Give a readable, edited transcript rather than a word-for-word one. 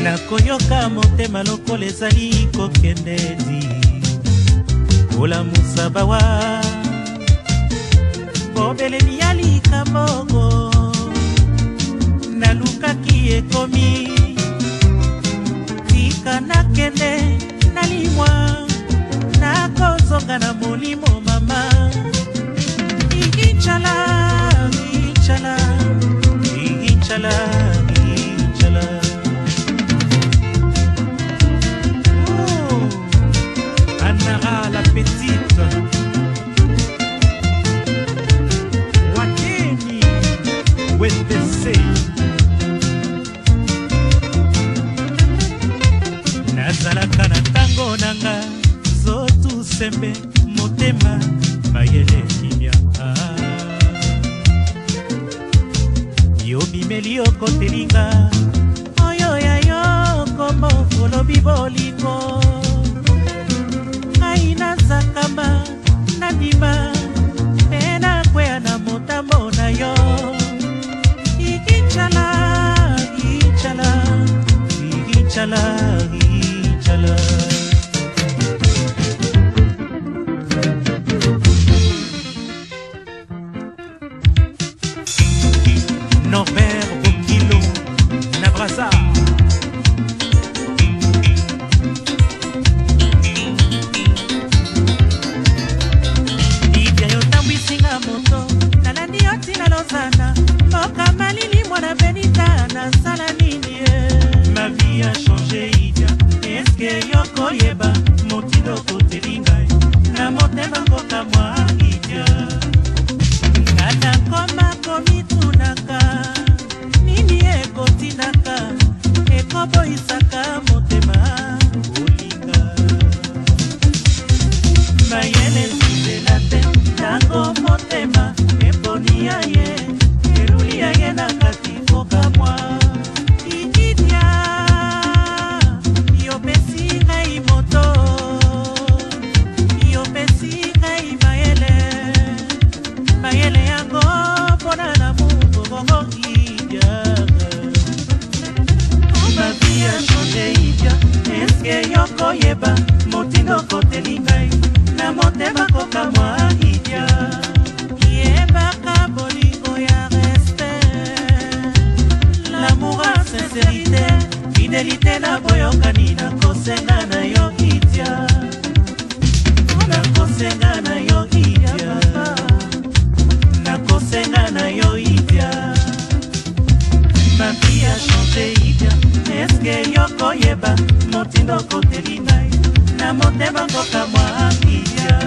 nakoyoka motema lokola ezali kokendedi olamusa bawa bobelemi ya likambo nalukaki ekomi tika nakende nalimwa nakozonga na molimo mama ichala ichala ichala ichala Anara la petite Wakeni Wetese Nazalaka na tango nanga Zotu sembe motema Mayele kimia Yobi melio kotelinga Oyo ya yo Komo folo biboliko Aina zakama Nandima Pena kwea na motambo na yo Igichala Igichala Igichala Igichala Norbert Bokilo Nabrasa moto nalandi oti na lozana moka malili mwana benita na sala nini ma vie a changé Idia eske yoko yeba motindo kotelinga na motema koka mwa Idia ngana koma komitunaka nini ekotinaka ekobo isaka motema olinga mayele sizelate tango motema eboni ya ye eluli ya ye na kati koka mwa ikidia yopesi ngai moto yopesi ngai mayele yango mpona na mungu bongo idia ma vie a changé Idia eske yoko yeba motindo koteli ngai na motema koka mwa Idia yebaka bolingo ya respect l'amour a sincérité fidélité na boyokani na kosenga na yo Idia na kosenga na yo Idia na kosenga na yo Idia ma vie a changé Idia eske yoko yeba motindo koteli ngai na motema koka mwa Idia